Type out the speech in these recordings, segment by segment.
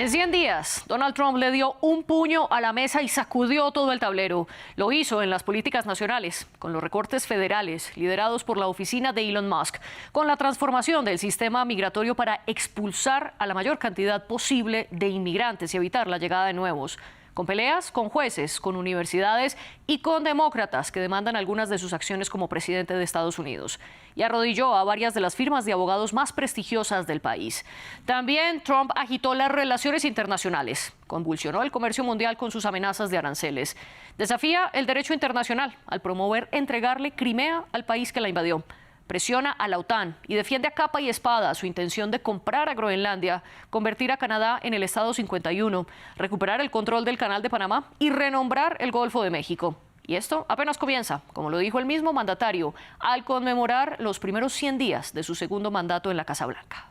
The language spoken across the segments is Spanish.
En 100 días, Donald Trump le dio un puño a la mesa y sacudió todo el tablero. Lo hizo en las políticas nacionales, con los recortes federales liderados por la oficina de Elon Musk, con la transformación del sistema migratorio para expulsar a la mayor cantidad posible de inmigrantes y evitar la llegada de nuevos. Con peleas con jueces, con universidades y con demócratas que demandan algunas de sus acciones como presidente de Estados Unidos. Y arrodilló a varias de las firmas de abogados más prestigiosas del país. También Trump agitó las relaciones internacionales, convulsionó el comercio mundial con sus amenazas de aranceles. Desafía el derecho internacional al promover entregarle Crimea al país que la invadió. Presiona a la OTAN y defiende a capa y espada su intención de comprar a Groenlandia, convertir a Canadá en el Estado 51, recuperar el control del Canal de Panamá y renombrar el Golfo de México. Y esto apenas comienza, como lo dijo el mismo mandatario, al conmemorar los primeros 100 días de su segundo mandato en la Casa Blanca.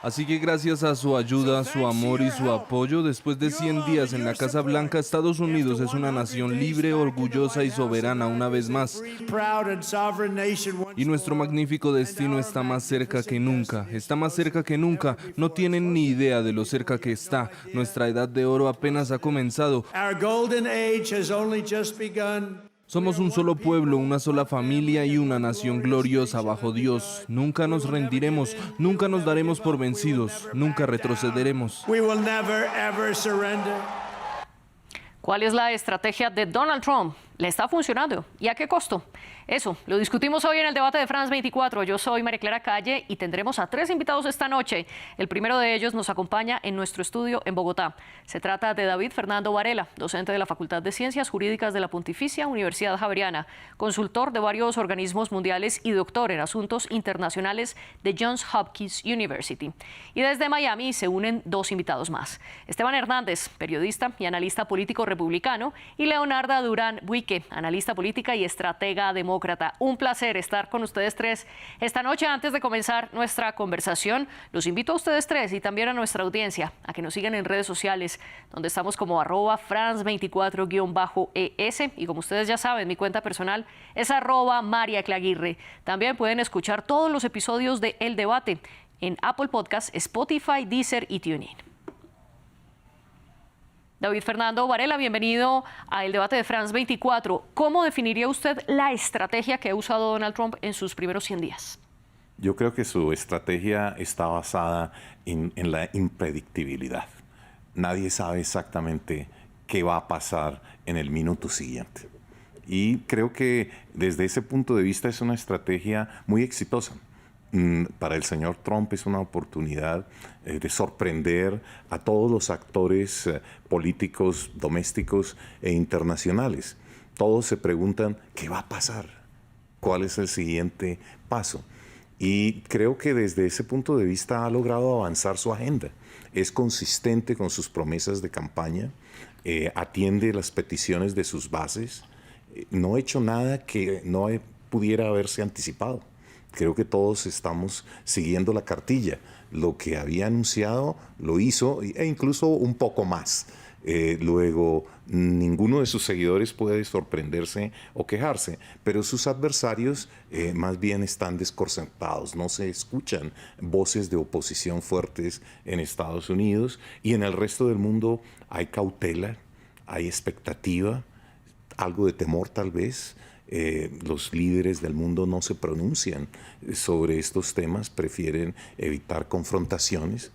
Así que gracias a su ayuda, su amor y su apoyo, después de 100 días en la Casa Blanca, Estados Unidos es una nación libre, orgullosa y soberana una vez más. Y nuestro magnífico destino está más cerca que nunca. Está más cerca que nunca. No tienen ni idea de lo cerca que está. Nuestra edad de oro apenas ha comenzado. Somos un solo pueblo, una sola familia y una nación gloriosa bajo Dios. Nunca nos rendiremos, nunca nos daremos por vencidos, nunca retrocederemos. ¿Cuál es la estrategia de Donald Trump? ¿Le está funcionando? ¿Y a qué costo? Eso, lo discutimos hoy en el debate de France 24. Yo soy María Clara Calle y tendremos a 3 invitados esta noche. El primero de ellos nos acompaña en nuestro estudio en Bogotá. Se trata de David Fernando Varela, docente de la Facultad de Ciencias Jurídicas de la Pontificia Universidad Javeriana, consultor de varios organismos mundiales y doctor en asuntos internacionales de Johns Hopkins University. Y desde Miami se unen 2 invitados más. Esteban Hernández, periodista y analista político republicano, y Leonarda Durán Buique, analista política y estratega demócrata. Un placer estar con ustedes 3 esta noche. Antes de comenzar nuestra conversación, los invito a ustedes 3 y también a nuestra audiencia a que nos sigan en redes sociales, donde estamos como @France24_ES, y como ustedes ya saben, mi cuenta personal es @MariaClaguirre. También pueden escuchar todos los episodios de El Debate en Apple Podcasts, Spotify, Deezer y TuneIn. David Fernando Varela, bienvenido a El Debate de France 24. ¿Cómo definiría usted la estrategia que ha usado Donald Trump en sus primeros 100 días? Yo creo que su estrategia está basada en la impredictibilidad. Nadie sabe exactamente qué va a pasar en el minuto siguiente. Y creo que desde ese punto de vista es una estrategia muy exitosa. Para el señor Trump es una oportunidad de sorprender a todos los actores políticos, domésticos e internacionales. Todos se preguntan, ¿qué va a pasar? ¿Cuál es el siguiente paso? Y creo que desde ese punto de vista ha logrado avanzar su agenda. Es consistente con sus promesas de campaña, atiende las peticiones de sus bases. No ha hecho nada que no pudiera haberse anticipado. Creo que todos estamos siguiendo la cartilla. Lo que había anunciado lo hizo e incluso un poco más. Luego, ninguno de sus seguidores puede sorprenderse o quejarse, pero sus adversarios más bien están desconcertados. No se escuchan voces de oposición fuertes en Estados Unidos, y en el resto del mundo hay cautela, hay expectativa, algo de temor tal vez. Los líderes del mundo no se pronuncian sobre estos temas, prefieren evitar confrontaciones,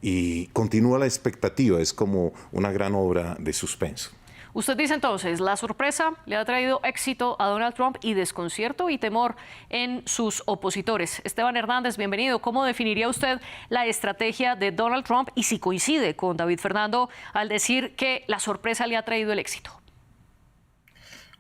y continúa la expectativa. Es como una gran obra de suspenso. Usted dice entonces, la sorpresa le ha traído éxito a Donald Trump y desconcierto y temor en sus opositores. Esteban Hernández, bienvenido. ¿Cómo definiría usted la estrategia de Donald Trump y si coincide con David Fernando al decir que la sorpresa le ha traído el éxito?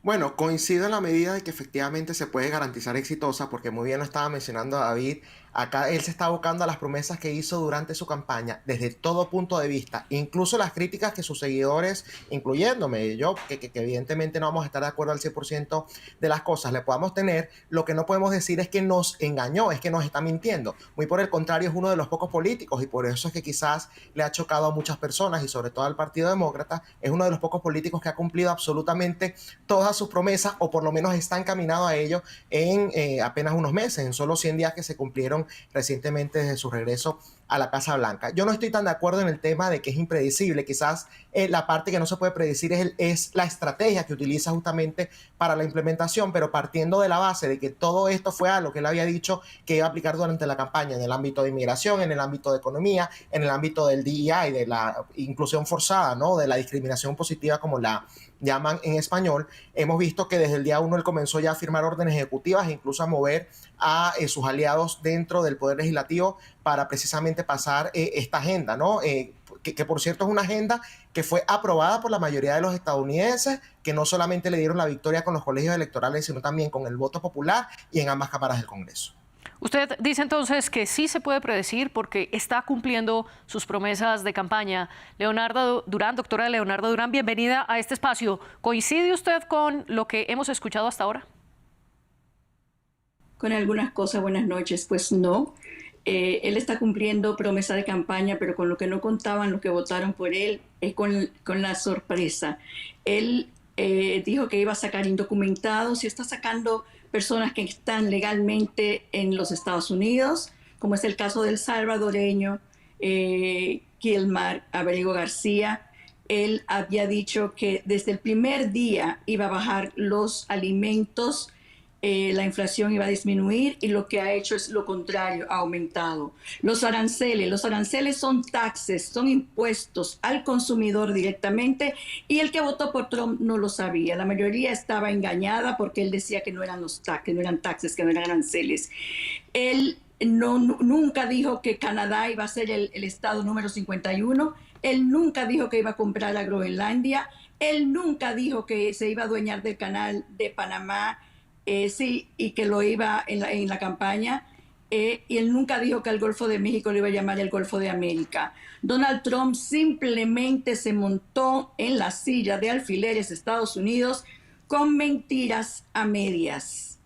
Bueno, coincido en la medida de que efectivamente se puede garantizar exitosa, porque muy bien lo estaba mencionando David. Acá él se está abocando a las promesas que hizo durante su campaña desde todo punto de vista, incluso las críticas que sus seguidores, incluyéndome yo, que evidentemente no vamos a estar de acuerdo al 100% de las cosas, le podamos tener. Lo que no podemos decir es que nos engañó, es que nos está mintiendo. Muy por el contrario, es uno de los pocos políticos, y por eso es que quizás le ha chocado a muchas personas y sobre todo al Partido Demócrata. Es uno de los pocos políticos que ha cumplido absolutamente todas sus promesas, o por lo menos está encaminado a ello en apenas unos meses, en solo 100 días que se cumplieron recientemente desde su regreso a la Casa Blanca. Yo no estoy tan de acuerdo en el tema de que es impredecible. Quizás la parte que no se puede predecir es la estrategia que utiliza justamente para la implementación, pero partiendo de la base de que todo esto fue algo que él había dicho que iba a aplicar durante la campaña en el ámbito de inmigración, en el ámbito de economía, en el ámbito del DEI, de la inclusión forzada, ¿no? De la discriminación positiva, como la llaman en español. Hemos visto que desde el día 1 él comenzó ya a firmar órdenes ejecutivas e incluso a mover a sus aliados dentro del Poder Legislativo para precisamente pasar esta agenda, ¿no? Que por cierto es una agenda que fue aprobada por la mayoría de los estadounidenses, que no solamente le dieron la victoria con los colegios electorales, sino también con el voto popular y en ambas cámaras del Congreso. Usted dice entonces que sí se puede predecir porque está cumpliendo sus promesas de campaña. Leonarda Durán, doctora Leonarda Durán, bienvenida a este espacio. ¿Coincide usted con lo que hemos escuchado hasta ahora? Con algunas cosas, buenas noches. Pues no, él está cumpliendo promesa de campaña, pero con lo que no contaban los que votaron por él es con la sorpresa. Él dijo que iba a sacar indocumentados y está sacando personas que están legalmente en los Estados Unidos, como es el caso del salvadoreño Kilmar Abrego García. Él había dicho que desde el primer día iba a bajar los alimentos, la inflación iba a disminuir, y lo que ha hecho es lo contrario, ha aumentado. Los aranceles son taxes, son impuestos al consumidor directamente, y el que votó por Trump no lo sabía. La mayoría estaba engañada porque él decía que no eran que no eran taxes, que no eran aranceles. Él nunca dijo que Canadá iba a ser el estado número 51. Él nunca dijo que iba a comprar a Groenlandia. Él nunca dijo que se iba a adueñar del canal de Panamá, sí, y que lo iba en la campaña. Y él nunca dijo que al Golfo de México lo iba a llamar el Golfo de América. Donald Trump simplemente se montó en la silla de alfileres de Estados Unidos con mentiras a medias.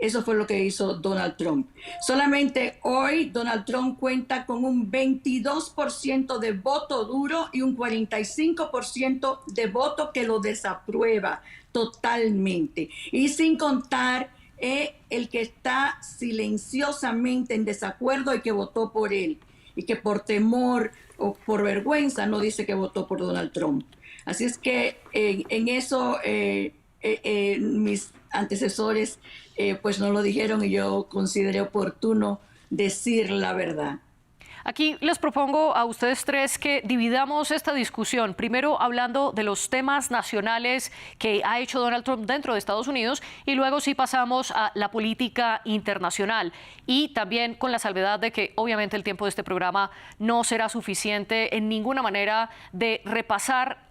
Eso fue lo que hizo Donald Trump. Solamente hoy Donald Trump cuenta con un 22% de voto duro y un 45% de voto que lo desaprueba totalmente. Y sin contar el que está silenciosamente en desacuerdo y que votó por él, y que por temor o por vergüenza no dice que votó por Donald Trump. Así es que en eso mis antecesores pues no lo dijeron, y yo consideré oportuno decir la verdad. Aquí les propongo a ustedes tres que dividamos esta discusión, primero hablando de los temas nacionales que ha hecho Donald Trump dentro de Estados Unidos, y luego sí pasamos a la política internacional, y también con la salvedad de que obviamente el tiempo de este programa no será suficiente en ninguna manera de repasar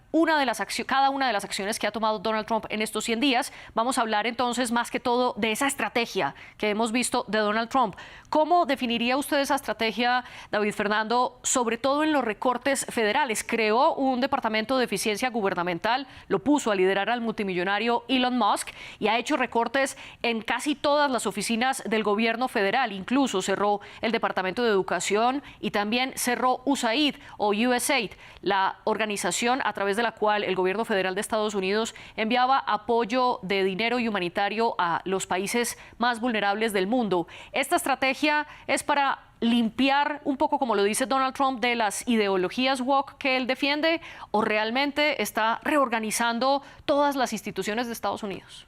cada una de las acciones que ha tomado Donald Trump en estos 100 días. Vamos a hablar entonces más que todo de esa estrategia que hemos visto de Donald Trump. ¿Cómo definiría usted esa estrategia, David Fernando, sobre todo en los recortes federales? Creó un departamento de eficiencia gubernamental, lo puso a liderar al multimillonario Elon Musk, y ha hecho recortes en casi todas las oficinas del gobierno federal. Incluso cerró el Departamento de Educación y también cerró USAID o USAID, la organización a través de la cual el gobierno federal de Estados Unidos enviaba apoyo de dinero y humanitario a los países más vulnerables del mundo. Esta estrategia es para limpiar un poco, como lo dice Donald Trump, de las ideologías woke que él defiende, ¿o realmente está reorganizando todas las instituciones de Estados Unidos?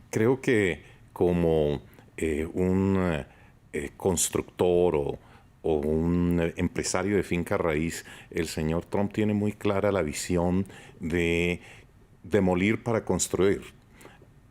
Creo que como un constructor o un empresario de finca raíz, el señor Trump tiene muy clara la visión de demolir para construir.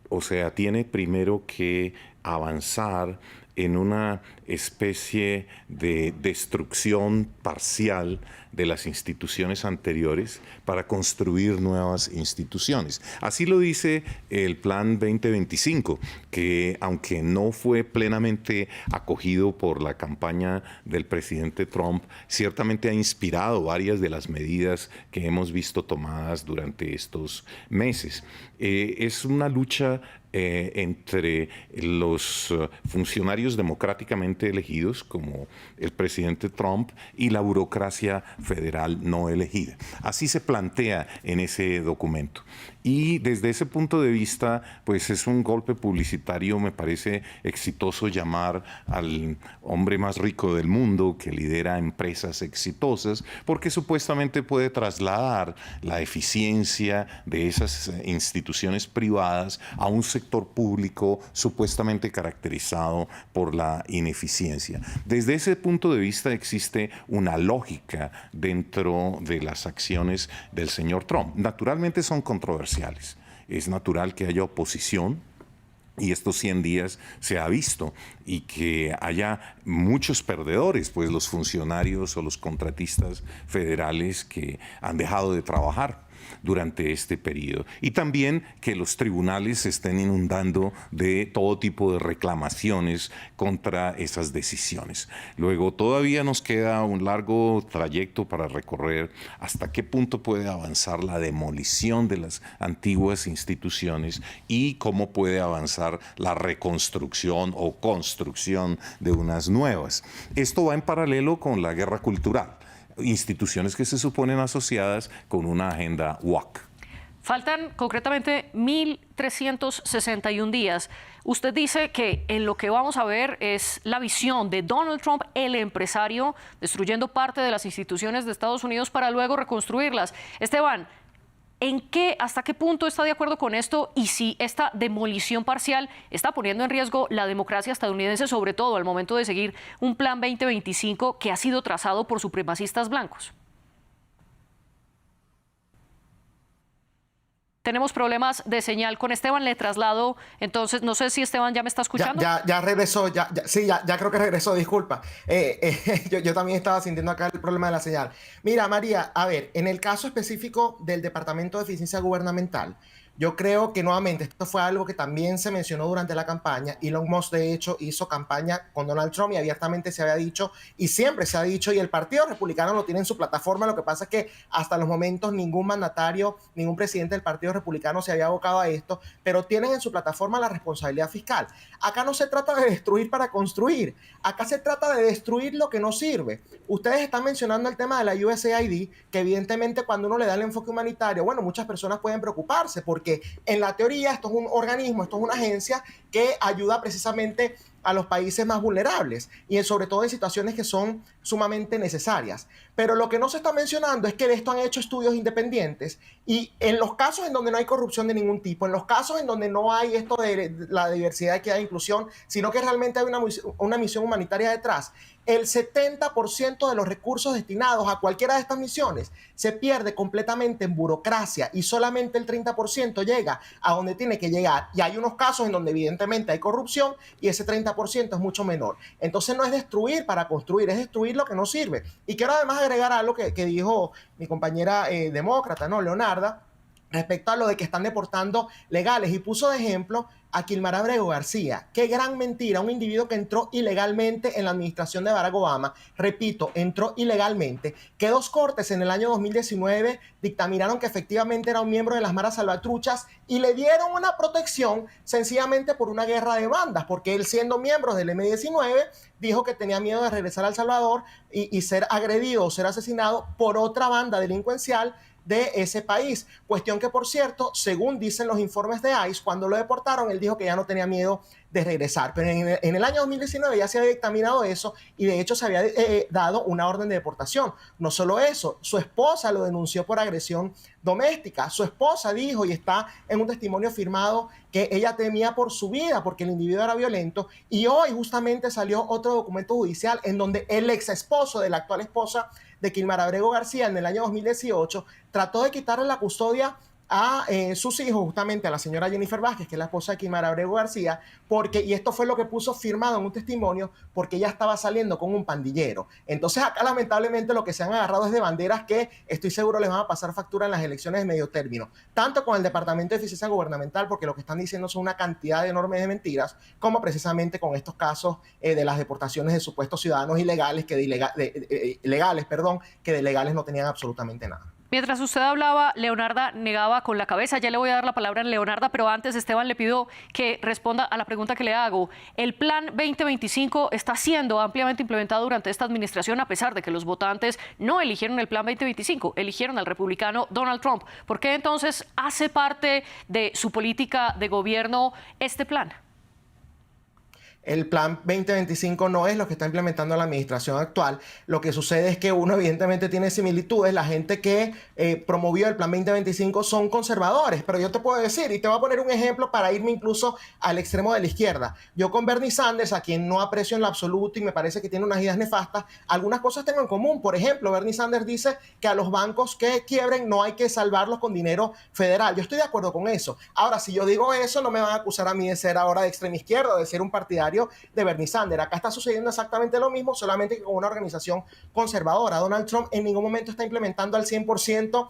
O sea, tiene primero que avanzar en una especie de destrucción parcial de las instituciones anteriores para construir nuevas instituciones. Así lo dice el Plan 2025, que aunque no fue plenamente acogido por la campaña del presidente Trump, ciertamente ha inspirado varias de las medidas que hemos visto tomadas durante estos meses. Es una lucha entre los funcionarios democráticamente legalmente elegidos, como el presidente Trump, y la burocracia federal no elegida. Así se plantea en ese documento. Y desde ese punto de vista, pues es un golpe publicitario, me parece exitoso llamar al hombre más rico del mundo que lidera empresas exitosas, porque supuestamente puede trasladar la eficiencia de esas instituciones privadas a un sector público supuestamente caracterizado por la ineficiencia. Desde ese punto de vista existe una lógica dentro de las acciones del señor Trump. Naturalmente son controversiales. Es natural que haya oposición, y estos 100 días se ha visto, y que haya muchos perdedores, pues los funcionarios o los contratistas federales que han dejado de trabajar durante este periodo. Y también que los tribunales se estén inundando de todo tipo de reclamaciones contra esas decisiones. Luego todavía nos queda un largo trayecto para recorrer hasta qué punto puede avanzar la demolición de las antiguas instituciones y cómo puede avanzar la reconstrucción o construcción de unas nuevas. Esto va en paralelo con la guerra cultural, instituciones que se suponen asociadas con una agenda woke. Faltan concretamente 1.361 días. Usted dice que en lo que vamos a ver es la visión de Donald Trump, el empresario, destruyendo parte de las instituciones de Estados Unidos para luego reconstruirlas. Esteban, ¿hasta qué punto está de acuerdo con esto? Y si esta demolición parcial está poniendo en riesgo la democracia estadounidense, sobre todo al momento de seguir un plan 2025 que ha sido trazado por supremacistas blancos. Tenemos problemas de señal con Esteban, le traslado. Entonces, no sé si Esteban ya me está escuchando. Ya regresó, sí, ya creo que regresó, disculpa. Yo también estaba sintiendo acá el problema de la señal. Mira, María, a ver, en el caso específico del Departamento de Eficiencia Gubernamental, yo creo que nuevamente esto fue algo que también se mencionó durante la campaña. Elon Musk, de hecho, hizo campaña con Donald Trump y abiertamente se había dicho, y siempre se ha dicho, y el Partido Republicano lo tiene en su plataforma. Lo que pasa es que hasta los momentos ningún mandatario, ningún presidente del Partido Republicano se había abocado a esto, pero tienen en su plataforma la responsabilidad fiscal. Acá no se trata de destruir para construir, acá se trata de destruir lo que no sirve. Ustedes están mencionando el tema de la USAID, que evidentemente cuando uno le da el enfoque humanitario, bueno, muchas personas pueden preocuparse porque en la teoría esto es un organismo, esto es una agencia que ayuda precisamente a los países más vulnerables y sobre todo en situaciones que son sumamente necesarias. Pero lo que no se está mencionando es que de esto han hecho estudios independientes y en los casos en donde no hay corrupción de ningún tipo, en los casos en donde no hay esto de la diversidad, equidad e inclusión, sino que realmente hay una misión humanitaria detrás, el 70% de los recursos destinados a cualquiera de estas misiones se pierde completamente en burocracia y solamente el 30% llega a donde tiene que llegar. Y hay unos casos en donde evidentemente hay corrupción y ese 30% es mucho menor. Entonces no es destruir para construir, es destruir lo que no sirve. Y quiero además agregar algo que dijo mi compañera demócrata, ¿no? Leonarda, respecto a lo de que están deportando legales, y puso de ejemplo a Kilmar Abrego García. Qué gran mentira, un individuo que entró ilegalmente en la administración de Barack Obama, repito, entró ilegalmente, que dos cortes en el año 2019 dictaminaron que efectivamente era un miembro de las maras salvatruchas y le dieron una protección sencillamente por una guerra de bandas, porque él, siendo miembro del M-19, dijo que tenía miedo de regresar a El Salvador y ser agredido o ser asesinado por otra banda delincuencial de ese país. Cuestión que, por cierto, según dicen los informes de ICE, cuando lo deportaron, él dijo que ya no tenía miedo de regresar. Pero en el año 2019 ya se había dictaminado eso y de hecho se había dado una orden de deportación. No solo eso, su esposa lo denunció por agresión doméstica. Su esposa dijo, y está en un testimonio firmado, que ella temía por su vida porque el individuo era violento. Y hoy justamente salió otro documento judicial en donde el ex esposo de la actual esposa de Kilmar Abrego García en el año 2018 trató de quitarle la custodia a sus hijos, justamente a la señora Jennifer Vázquez, que es la esposa de Kilmar Abrego García, y esto fue lo que puso firmado en un testimonio, porque ella estaba saliendo con un pandillero. Entonces acá lamentablemente lo que se han agarrado es de banderas que estoy seguro les van a pasar factura en las elecciones de medio término, tanto con el Departamento de Eficiencia Gubernamental, porque lo que están diciendo son una cantidad enorme de mentiras, como precisamente con estos casos de las deportaciones de supuestos ciudadanos ilegales, que de legales no tenían absolutamente nada. Mientras usted hablaba, Leonarda negaba con la cabeza. Ya le voy a dar la palabra a Leonarda, pero antes, Esteban, le pido que responda a la pregunta que le hago. El Plan 2025 está siendo ampliamente implementado durante esta administración, a pesar de que los votantes no eligieron el Plan 2025, eligieron al republicano Donald Trump. ¿Por qué entonces hace parte de su política de gobierno este plan? El Plan 2025 no es lo que está implementando la administración actual. Lo que sucede es que uno evidentemente tiene similitudes. La gente que promovió el Plan 2025 son conservadores, pero yo te puedo decir, y te voy a poner un ejemplo para irme incluso al extremo de la izquierda. Yo con Bernie Sanders, a quien no aprecio en lo absoluto y me parece que tiene unas ideas nefastas, algunas cosas tengo en común. Por ejemplo, Bernie Sanders dice que a los bancos que quiebren no hay que salvarlos con dinero federal. Yo estoy de acuerdo con eso. Ahora, si yo digo eso, no me van a acusar a mí de ser ahora de extrema izquierda, de ser un partidario de Bernie Sanders. Acá está sucediendo exactamente lo mismo, solamente que con una organización conservadora. Donald Trump en ningún momento está implementando al 100%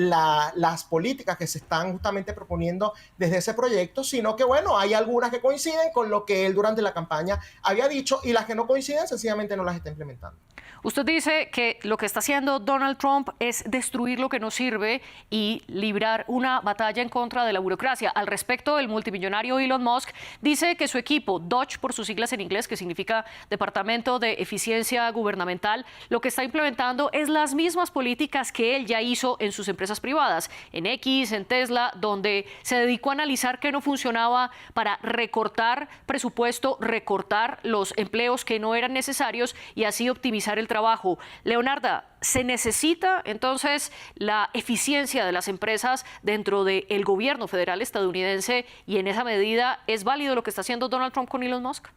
las políticas que se están justamente proponiendo desde ese proyecto, sino que, bueno, hay algunas que coinciden con lo que él durante la campaña había dicho y las que no coinciden sencillamente no las está implementando. Usted dice que lo que está haciendo Donald Trump es destruir lo que no sirve y librar una batalla en contra de la burocracia. Al respecto, el multimillonario Elon Musk dice que su equipo, DOGE por sus siglas en inglés, que significa Departamento de Eficiencia Gubernamental, lo que está implementando es las mismas políticas que él ya hizo en sus empresas privadas, en X, en Tesla, donde se dedicó a analizar qué no funcionaba para recortar presupuesto, recortar los empleos que no eran necesarios y así optimizar el trabajo. Leonarda, ¿se necesita entonces la eficiencia de las empresas dentro del gobierno federal estadounidense y en esa medida es válido lo que está haciendo Donald Trump con Elon Musk?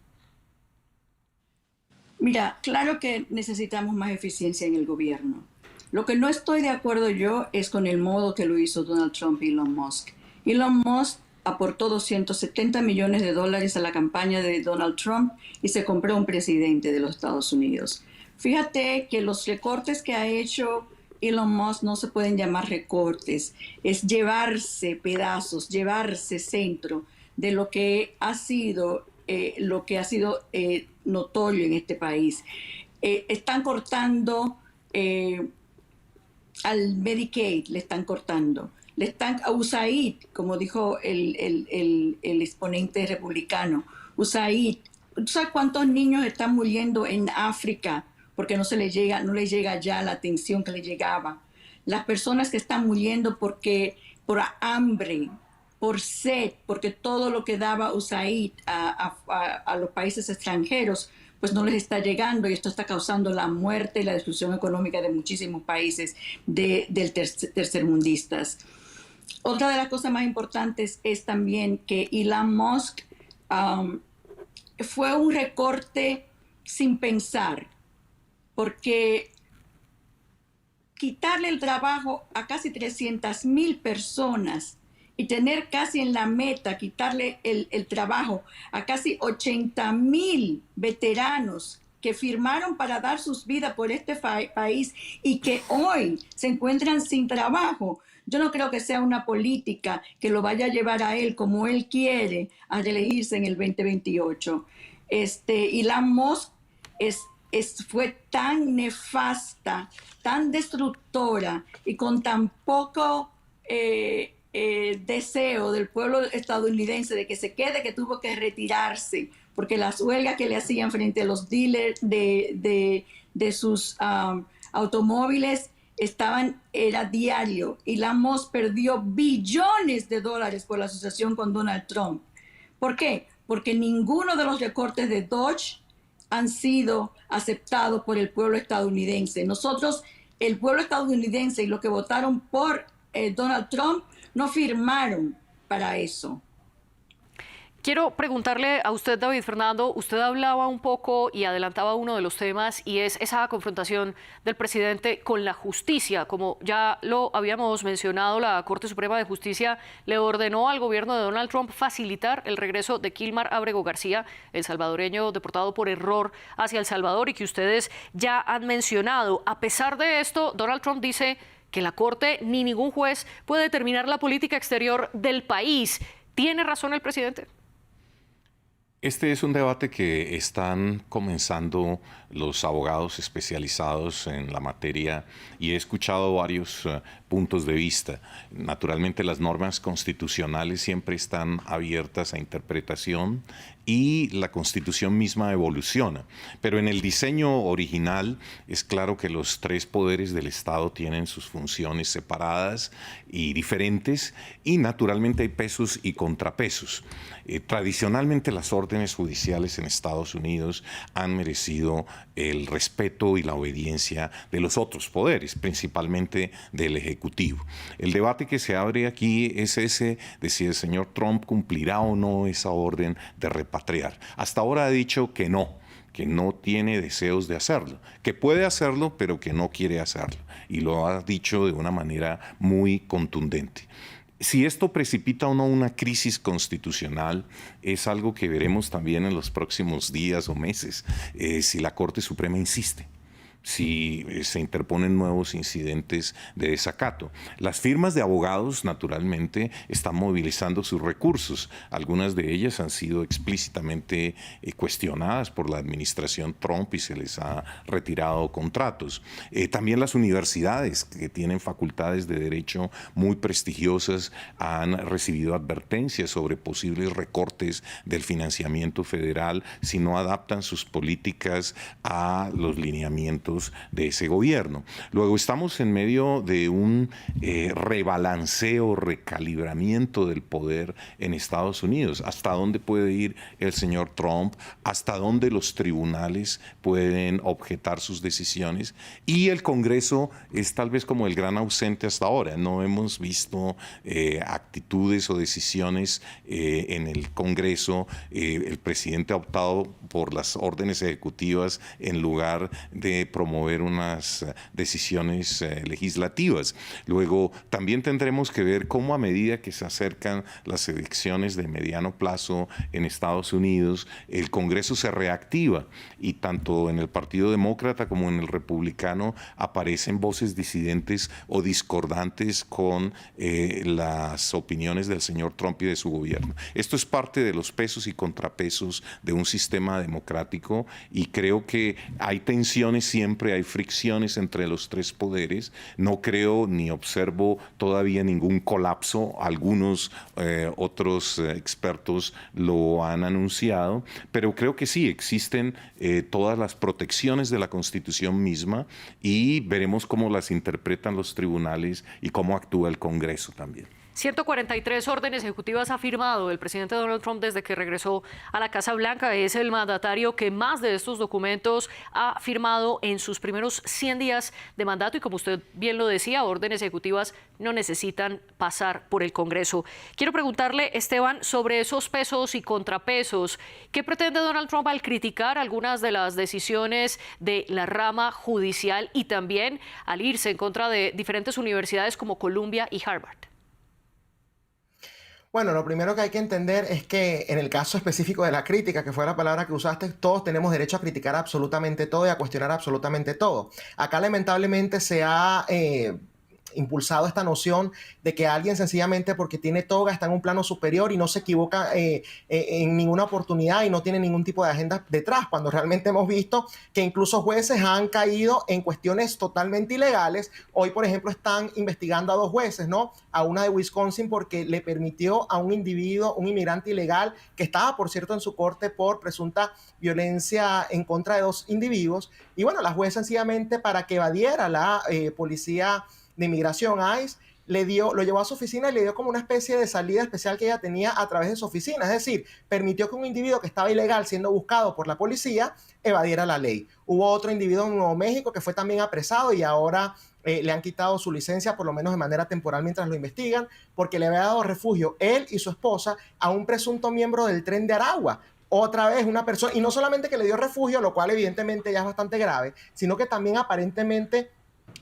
Mira, claro que necesitamos más eficiencia en el gobierno. Lo que no estoy de acuerdo yo es con el modo que lo hizo Donald Trump y Elon Musk. Elon Musk aportó $270 millones a la campaña de Donald Trump y se compró un presidente de los Estados Unidos. Fíjate que los recortes que ha hecho Elon Musk no se pueden llamar recortes, es llevarse pedazos, llevarse centro de lo que ha sido notorio en este país. Están cortando al Medicaid, le están cortando. A USAID, como dijo el exponente republicano, USAID. ¿Tú sabes cuántos niños están muriendo en África porque no les llega ya la atención que les llegaba? Las personas que están muriendo por hambre, por sed, porque todo lo que daba USAID a los países extranjeros, pues no les está llegando, y esto está causando la muerte y la destrucción económica de muchísimos países tercermundistas. Otra de las cosas más importantes es también que Elon Musk fue un recorte sin pensar, porque quitarle el trabajo a casi 300,000 personas y tener casi en la meta, quitarle el trabajo a casi 80,000 veteranos que firmaron para dar sus vidas por este país y que hoy se encuentran sin trabajo. Yo no creo que sea una política que lo vaya a llevar a él como él quiere a reelegirse en el 2028. Elon Musk fue tan nefasta, tan destructora y con tan poco deseo del pueblo estadounidense de que se quede, que tuvo que retirarse, porque las huelgas que le hacían frente a los dealers de sus automóviles era diario. Y Elon Musk perdió billones de dólares por la asociación con Donald Trump. ¿Por qué? Porque ninguno de los recortes de DOGE han sido aceptados por el pueblo estadounidense. Nosotros, el pueblo estadounidense y los que votaron por Donald Trump, no firmaron para eso. Quiero preguntarle a usted, David Fernando, usted hablaba un poco y adelantaba uno de los temas y es esa confrontación del presidente con la justicia. Como ya lo habíamos mencionado, la Corte Suprema de Justicia le ordenó al gobierno de Donald Trump facilitar el regreso de Kilmar Abrego García, el salvadoreño deportado por error hacia El Salvador y que ustedes ya han mencionado. A pesar de esto, Donald Trump dice que la Corte ni ningún juez puede determinar la política exterior del país. ¿Tiene razón el presidente? Este es un debate que están comenzando los abogados especializados en la materia y he escuchado varios puntos de vista. Naturalmente las normas constitucionales siempre están abiertas a interpretación y la Constitución misma evoluciona. Pero en el diseño original es claro que los tres poderes del Estado tienen sus funciones separadas y diferentes y naturalmente hay pesos y contrapesos. Tradicionalmente las órdenes judiciales en Estados Unidos han merecido el respeto y la obediencia de los otros poderes, principalmente del Ejecutivo. El debate que se abre aquí es ese de si el señor Trump cumplirá o no esa orden de repatriar. Hasta ahora ha dicho que no tiene deseos de hacerlo, que puede hacerlo, pero que no quiere hacerlo. Y lo ha dicho de una manera muy contundente. Si esto precipita o no una crisis constitucional es algo que veremos también en los próximos días o meses, si la Corte Suprema insiste, si se interponen nuevos incidentes de desacato. Las firmas de abogados, naturalmente, están movilizando sus recursos. Algunas de ellas han sido explícitamente cuestionadas por la administración Trump y se les ha retirado contratos. También las universidades, que tienen facultades de derecho muy prestigiosas, han recibido advertencias sobre posibles recortes del financiamiento federal si no adaptan sus políticas a los lineamientos de ese gobierno. Luego estamos en medio de un rebalanceo, recalibramiento del poder en Estados Unidos. ¿Hasta dónde puede ir el señor Trump? ¿Hasta dónde los tribunales pueden objetar sus decisiones? Y el Congreso es tal vez como el gran ausente hasta ahora. No hemos visto actitudes o decisiones en el Congreso. El presidente ha optado por las órdenes ejecutivas en lugar de promover unas decisiones legislativas. Luego también tendremos que ver cómo a medida que se acercan las elecciones de mediano plazo en Estados Unidos, el Congreso se reactiva y tanto en el Partido Demócrata como en el Republicano aparecen voces disidentes o discordantes con las opiniones del señor Trump y de su gobierno. Esto es parte de los pesos y contrapesos de un sistema democrático y creo que hay tensiones siempre, hay fricciones entre los tres poderes. No creo ni observo todavía ningún colapso. Algunos otros expertos lo han anunciado, pero creo que sí existen todas las protecciones de la Constitución misma y veremos cómo las interpretan los tribunales y cómo actúa el Congreso también. 143 órdenes ejecutivas ha firmado el presidente Donald Trump desde que regresó a la Casa Blanca. Es el mandatario que más de estos documentos ha firmado en sus primeros 100 días de mandato y, como usted bien lo decía, órdenes ejecutivas no necesitan pasar por el Congreso. Quiero preguntarle, Esteban, sobre esos pesos y contrapesos. ¿Qué pretende Donald Trump al criticar algunas de las decisiones de la rama judicial y también al irse en contra de diferentes universidades como Columbia y Harvard? Bueno, lo primero que hay que entender es que en el caso específico de la crítica, que fue la palabra que usaste, todos tenemos derecho a criticar absolutamente todo y a cuestionar absolutamente todo. Acá lamentablemente se ha impulsado esta noción de que alguien sencillamente porque tiene toga está en un plano superior y no se equivoca en ninguna oportunidad y no tiene ningún tipo de agenda detrás, cuando realmente hemos visto que incluso jueces han caído en cuestiones totalmente ilegales. Hoy, por ejemplo, están investigando a 2 jueces, ¿no? A una de Wisconsin porque le permitió a un individuo, un inmigrante ilegal, que estaba, por cierto, en su corte por presunta violencia en contra de 2 individuos. Y bueno, la jueza sencillamente para que evadiera la policía de inmigración, ICE, lo llevó a su oficina y le dio como una especie de salida especial que ella tenía a través de su oficina. Es decir, permitió que un individuo que estaba ilegal siendo buscado por la policía evadiera la ley. Hubo otro individuo en Nuevo México que fue también apresado y ahora le han quitado su licencia, por lo menos de manera temporal mientras lo investigan, porque le había dado refugio él y su esposa a un presunto miembro del Tren de Aragua. Otra vez una persona, y no solamente que le dio refugio, lo cual evidentemente ya es bastante grave, sino que también aparentemente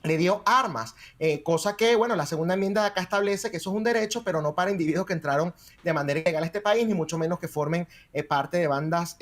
le dio armas, cosa que, bueno, la segunda enmienda de acá establece que eso es un derecho, pero no para individuos que entraron de manera ilegal a este país, ni mucho menos que formen parte de bandas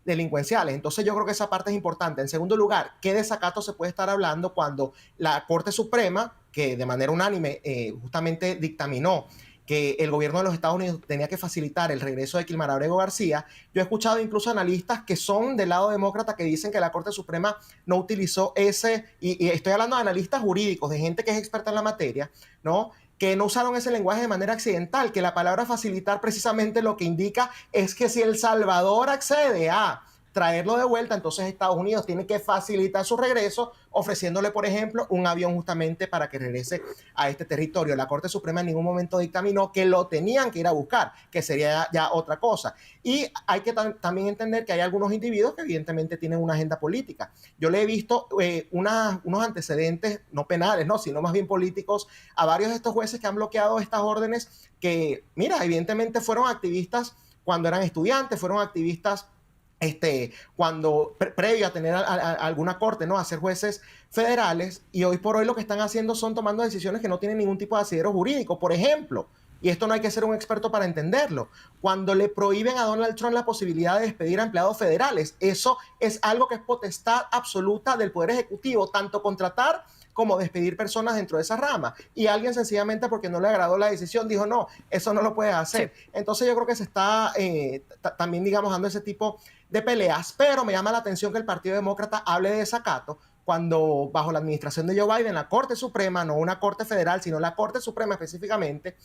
delincuenciales. Entonces yo creo que esa parte es importante. En segundo lugar, ¿qué desacato se puede estar hablando cuando la Corte Suprema, que de manera unánime justamente dictaminó que el gobierno de los Estados Unidos tenía que facilitar el regreso de Kilmar Abrego García, yo he escuchado incluso analistas que son del lado demócrata que dicen que la Corte Suprema no utilizó ese, y estoy hablando de analistas jurídicos, de gente que es experta en la materia, ¿no?, que no usaron ese lenguaje de manera accidental, que la palabra facilitar precisamente lo que indica es que si El Salvador accede a traerlo de vuelta, entonces Estados Unidos tiene que facilitar su regreso, ofreciéndole, por ejemplo, un avión justamente para que regrese a este territorio. La Corte Suprema en ningún momento dictaminó que lo tenían que ir a buscar, que sería ya otra cosa. Y hay que también entender que hay algunos individuos que evidentemente tienen una agenda política. Yo le he visto unos antecedentes, no penales, no, sino más bien políticos, a varios de estos jueces que han bloqueado estas órdenes que, mira, evidentemente fueron activistas cuando eran estudiantes, fueron activistas cuando previo a tener alguna corte, ¿no?, a ser jueces federales, y hoy por hoy lo que están haciendo son tomando decisiones que no tienen ningún tipo de asidero jurídico. Por ejemplo, y esto no hay que ser un experto para entenderlo, cuando le prohíben a Donald Trump la posibilidad de despedir a empleados federales, eso es algo que es potestad absoluta del Poder Ejecutivo, tanto contratar como despedir personas dentro de esa rama. Y alguien sencillamente porque no le agradó la decisión dijo, no, eso no lo puedes hacer. Sí. Entonces yo creo que se está también, digamos, dando ese tipo de peleas, pero me llama la atención que el Partido Demócrata hable de desacato cuando bajo la administración de Joe Biden, la Corte Suprema, no una Corte Federal, sino la Corte Suprema específicamente,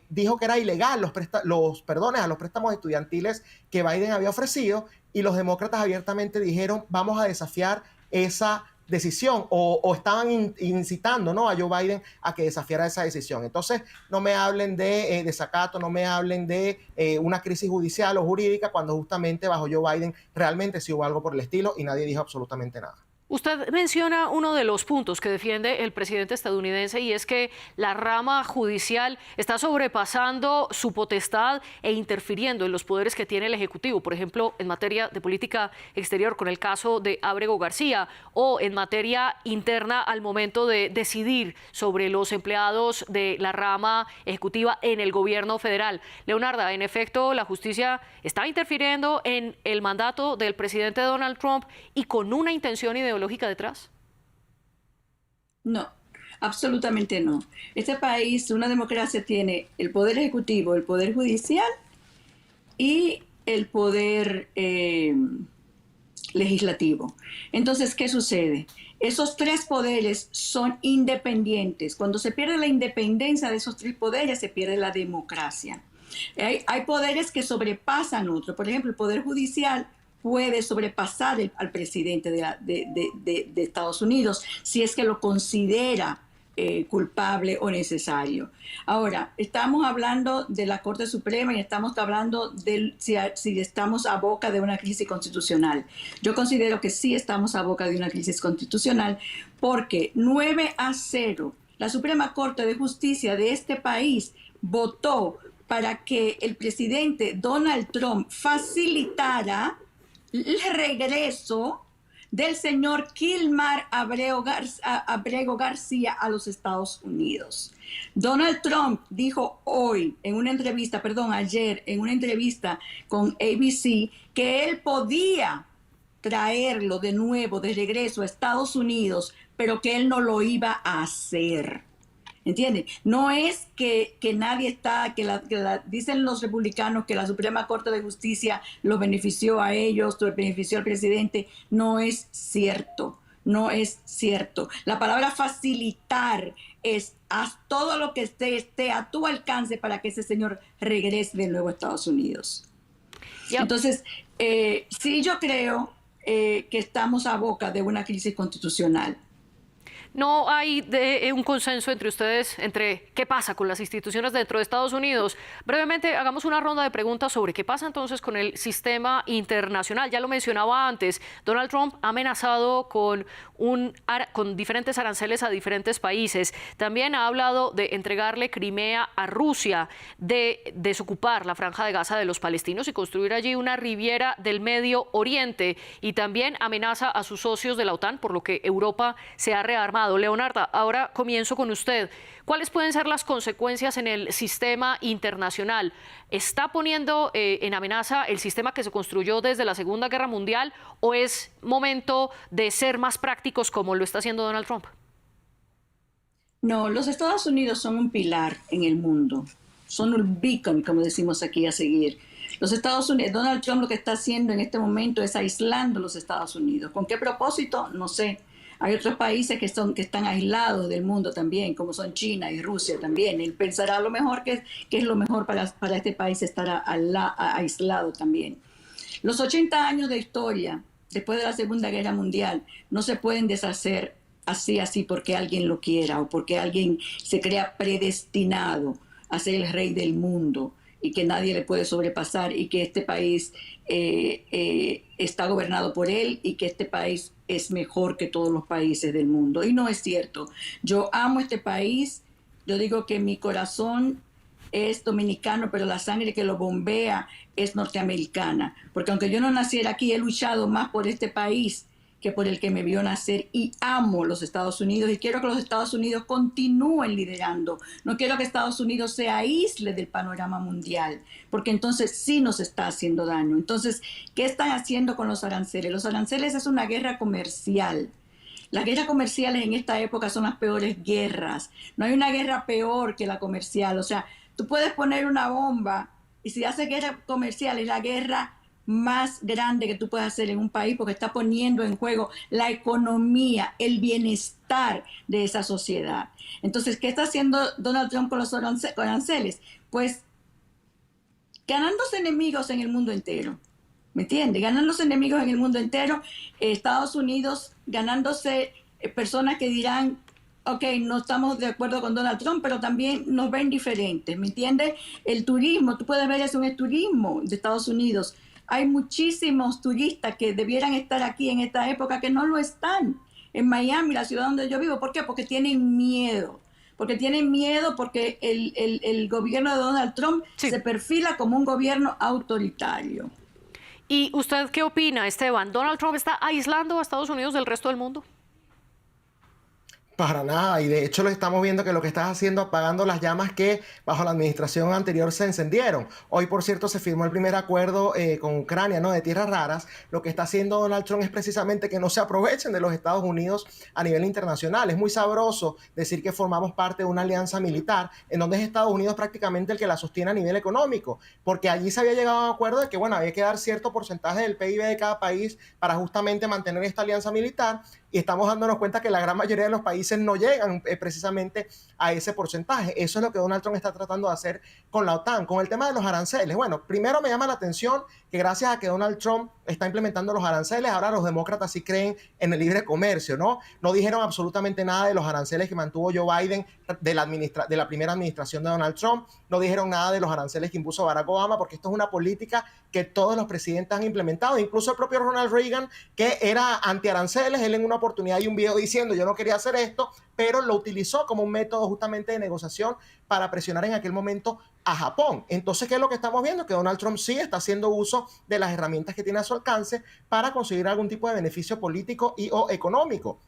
dijo que era ilegal los perdones a los préstamos estudiantiles que Biden había ofrecido, y los demócratas abiertamente dijeron, vamos a desafiar esa decisión, o estaban incitando, ¿no?, a Joe Biden a que desafiara esa decisión. Entonces, no me hablen de desacato, no me hablen de una crisis judicial o jurídica, cuando justamente bajo Joe Biden realmente sí hubo algo por el estilo y nadie dijo absolutamente nada. Usted menciona uno de los puntos que defiende el presidente estadounidense, y es que la rama judicial está sobrepasando su potestad e interfiriendo en los poderes que tiene el Ejecutivo, por ejemplo, en materia de política exterior con el caso de Abrego García, o en materia interna al momento de decidir sobre los empleados de la rama ejecutiva en el gobierno federal. Leonarda, en efecto, la justicia está interfiriendo en el mandato del presidente Donald Trump y con una intención ideológica detrás. No, absolutamente no. Este país, una democracia, tiene el poder ejecutivo, el poder judicial y el poder legislativo. Entonces, ¿qué sucede? Esos tres poderes son independientes. Cuando se pierde la independencia de esos tres poderes, se pierde la democracia. Hay poderes que sobrepasan otros. Por ejemplo, el poder judicial puede sobrepasar al presidente de Estados Unidos si es que lo considera culpable o necesario. Ahora, estamos hablando de la Corte Suprema y estamos hablando de si estamos a boca de una crisis constitucional. Yo considero que sí estamos a boca de una crisis constitucional porque 9-0, la Suprema Corte de Justicia de este país votó para que el presidente Donald Trump facilitara el regreso del señor Kilmar Abrego García a los Estados Unidos. Donald Trump dijo ayer en una entrevista con ABC que él podía traerlo de nuevo, de regreso a Estados Unidos, pero que él no lo iba a hacer. ¿Entiendes? No es que nadie está, dicen los republicanos que la Suprema Corte de Justicia los benefició a ellos, los benefició al presidente. No es cierto, no es cierto. La palabra facilitar es haz todo lo que esté a tu alcance para que ese señor regrese de nuevo a Estados Unidos. Yep. Entonces, sí, yo creo que estamos a boca de una crisis constitucional. ¿No hay un consenso entre ustedes entre qué pasa con las instituciones dentro de Estados Unidos? Brevemente, hagamos una ronda de preguntas sobre qué pasa entonces con el sistema internacional. Ya lo mencionaba antes, Donald Trump ha amenazado con diferentes aranceles a diferentes países. También ha hablado de entregarle Crimea a Rusia, de desocupar la Franja de Gaza de los palestinos y construir allí una riviera del Medio Oriente. Y también amenaza a sus socios de la OTAN, por lo que Europa se ha rearmado. Leonarda, ahora comienzo con usted. ¿Cuáles pueden ser las consecuencias en el sistema internacional? ¿Está poniendo en amenaza el sistema que se construyó desde la Segunda Guerra Mundial o es momento de ser más prácticos como lo está haciendo Donald Trump? No, los Estados Unidos son un pilar en el mundo. son un beacon, como decimos aquí, a seguir. Los Estados Unidos, Donald Trump lo que está haciendo en este momento es aislando a los Estados Unidos. ¿Con qué propósito? No sé. Hay otros países que están aislados del mundo también, como son China y Rusia también. Él pensará a lo mejor que es lo mejor para este país estar aislado también. Los 80 años de historia, después de la Segunda Guerra Mundial, no se pueden deshacer así porque alguien lo quiera o porque alguien se crea predestinado a ser el rey del mundo y que nadie le puede sobrepasar y que este país está gobernado por él y que este país es mejor que todos los países del mundo. Y no es cierto. Yo amo este país. Yo digo que mi corazón es dominicano, pero la sangre que lo bombea es norteamericana. Porque aunque yo no naciera aquí, he luchado más por este país que por el que me vio nacer, y amo los Estados Unidos y quiero que los Estados Unidos continúen liderando. No quiero que Estados Unidos se aísle del panorama mundial, porque entonces sí nos está haciendo daño. Entonces, ¿qué están haciendo con los aranceles? Los aranceles es una guerra comercial. Las guerras comerciales en esta época son las peores guerras. No hay una guerra peor que la comercial. O sea, tú puedes poner una bomba y si haces guerra comercial es la guerra más grande que tú puedes hacer en un país porque está poniendo en juego la economía, el bienestar de esa sociedad. Entonces, ¿qué está haciendo Donald Trump con los aranceles? Pues ganándose enemigos en el mundo entero. ¿Me entiendes? Ganándose enemigos en el mundo entero. Estados Unidos ganándose personas que dirán, ok, no estamos de acuerdo con Donald Trump, pero también nos ven diferentes, ¿me entiendes? El turismo, tú puedes ver, es un turismo de Estados Unidos. Hay muchísimos turistas que debieran estar aquí en esta época que no lo están. En Miami, la ciudad donde yo vivo. ¿Por qué? Porque tienen miedo. Porque tienen miedo porque el gobierno de Donald Trump se perfila como un gobierno autoritario. ¿Y usted qué opina, Esteban? ¿Donald Trump está aislando a Estados Unidos del resto del mundo? Para nada, y de hecho lo estamos viendo que lo que estás haciendo apagando las llamas que bajo la administración anterior se encendieron. Hoy, por cierto, se firmó el primer acuerdo con Ucrania, ¿no?, de tierras raras. Lo que está haciendo Donald Trump es precisamente que no se aprovechen de los Estados Unidos a nivel internacional. Es muy sabroso decir que formamos parte de una alianza militar en donde es Estados Unidos prácticamente el que la sostiene a nivel económico, porque allí se había llegado a un acuerdo de que, bueno, había que dar cierto porcentaje del PIB de cada país para justamente mantener esta alianza militar, y estamos dándonos cuenta que la gran mayoría de los países no llegan precisamente a ese porcentaje. Eso es lo que Donald Trump está tratando de hacer con la OTAN. Con el tema de los aranceles, bueno, primero me llama la atención que gracias a que Donald Trump está implementando los aranceles, ahora los demócratas sí creen en el libre comercio, ¿no? No dijeron absolutamente nada de los aranceles que mantuvo Joe Biden de la primera administración de Donald Trump, no dijeron nada de los aranceles que impuso Barack Obama, porque esto es una política que todos los presidentes han implementado, incluso el propio Ronald Reagan, que era anti-aranceles, él en una oportunidad hay un video diciendo yo no quería hacer esto, pero lo utilizó como un método justamente de negociación para presionar en aquel momento a Japón. Entonces, ¿qué es lo que estamos viendo? Que Donald Trump sí está haciendo uso de las herramientas que tiene a su alcance para conseguir algún tipo de beneficio político y o económico.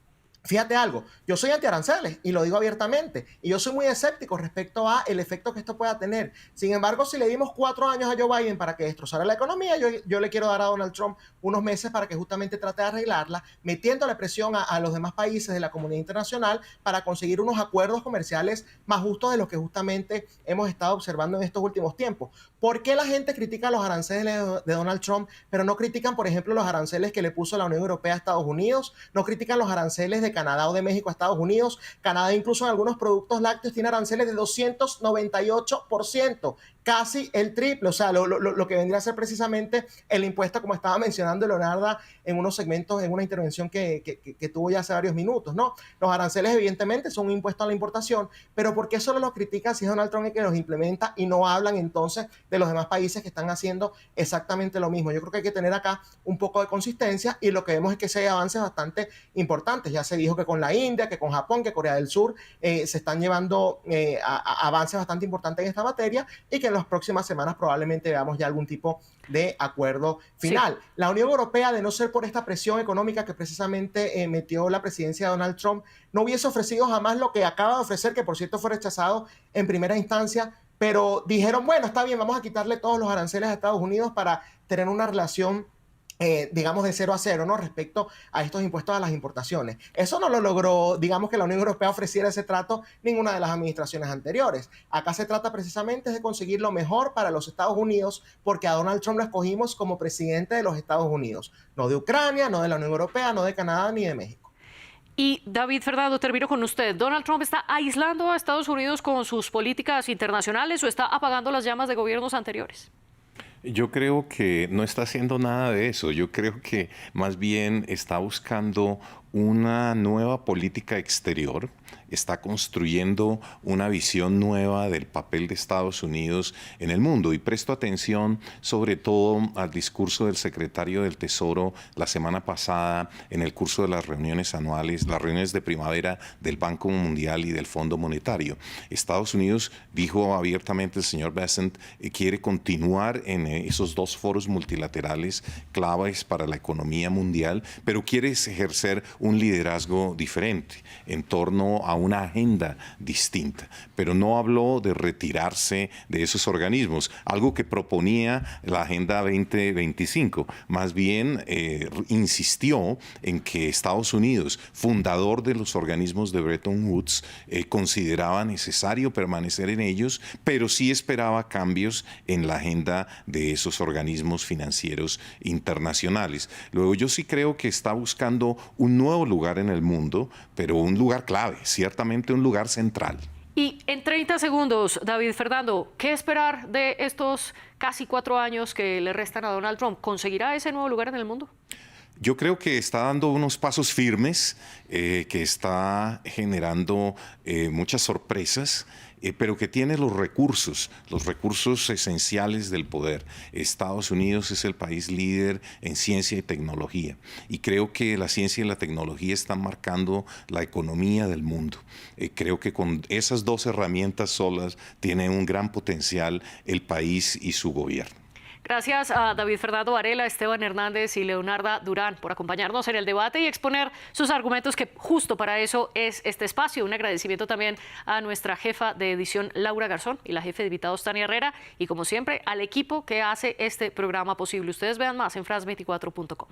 Fíjate algo, yo soy anti-aranceles y lo digo abiertamente, y yo soy muy escéptico respecto a el efecto que esto pueda tener. Sin embargo, si le dimos 4 años a Joe Biden para que destrozara la economía, yo le quiero dar a Donald Trump unos meses para que justamente trate de arreglarla, metiéndole presión a los demás países de la comunidad internacional para conseguir unos acuerdos comerciales más justos de los que justamente hemos estado observando en estos últimos tiempos. ¿Por qué la gente critica los aranceles de Donald Trump, pero no critican, por ejemplo, los aranceles que le puso la Unión Europea a Estados Unidos? No critican los aranceles de Canadá o de México a Estados Unidos. Canadá incluso en algunos productos lácteos tiene aranceles de 298%, casi el triple, o sea, lo que vendría a ser precisamente el impuesto, como estaba mencionando Leonarda en unos segmentos, en una intervención que tuvo ya hace varios minutos, ¿no? Los aranceles evidentemente son un impuesto a la importación, pero ¿por qué solo los critican si es Donald Trump el que los implementa y no hablan entonces de los demás países que están haciendo exactamente lo mismo? Yo creo que hay que tener acá un poco de consistencia, y lo que vemos es que sí hay avances bastante importantes. Ya se dijo que con la India, que con Japón, que Corea del Sur se están llevando avances bastante importantes en esta materia, y que en las próximas semanas probablemente veamos ya algún tipo de acuerdo final. Sí. La Unión Europea, de no ser por esta presión económica que precisamente metió la presidencia de Donald Trump, no hubiese ofrecido jamás lo que acaba de ofrecer, que por cierto fue rechazado en primera instancia, pero dijeron, bueno, está bien, vamos a quitarle todos los aranceles a Estados Unidos para tener una relación digamos, de 0 a 0, ¿no? Respecto a estos impuestos a las importaciones. Eso no lo logró, digamos, que la Unión Europea ofreciera ese trato ninguna de las administraciones anteriores. Acá se trata precisamente de conseguir lo mejor para los Estados Unidos, porque a Donald Trump lo escogimos como presidente de los Estados Unidos, no de Ucrania, no de la Unión Europea, no de Canadá ni de México. Y David Fernando, termino con usted. ¿Donald Trump está aislando a Estados Unidos con sus políticas internacionales o está apagando las llamas de gobiernos anteriores? Yo creo que no está haciendo nada de eso. Yo creo que más bien está buscando una nueva política exterior, está construyendo una visión nueva del papel de Estados Unidos en el mundo. Y presto atención sobre todo al discurso del secretario del Tesoro la semana pasada en el curso de las reuniones anuales, las reuniones de primavera del Banco Mundial y del Fondo Monetario. Estados Unidos, dijo abiertamente el señor Bessent, quiere continuar en esos dos foros multilaterales claves para la economía mundial, pero quiere ejercer un liderazgo diferente en torno a una agenda distinta, pero no habló de retirarse de esos organismos, algo que proponía la Agenda 2025. Más bien insistió en que Estados Unidos, fundador de los organismos de Bretton Woods, consideraba necesario permanecer en ellos, pero sí esperaba cambios en la agenda de esos organismos financieros internacionales. Luego, yo sí creo que está buscando un nuevo lugar en el mundo, pero un lugar clave, ciertamente un lugar central. Y en 30 segundos, David Fernando, ¿qué esperar de estos casi 4 años que le restan a Donald Trump? ¿Conseguirá ese nuevo lugar en el mundo? Yo creo que está dando unos pasos firmes, que está generando muchas sorpresas, pero que tiene los recursos esenciales del poder. Estados Unidos es el país líder en ciencia y tecnología, y creo que la ciencia y la tecnología están marcando la economía del mundo. Creo que con esas dos herramientas solas tiene un gran potencial el país y su gobierno. Gracias a David Fernando Varela, Esteban Hernández y Leonarda Durán por acompañarnos en el debate y exponer sus argumentos, que justo para eso es este espacio. Un agradecimiento también a nuestra jefa de edición, Laura Garzón, y la jefe de invitados, Tania Herrera, y como siempre al equipo que hace este programa posible. Ustedes vean más en france24.com.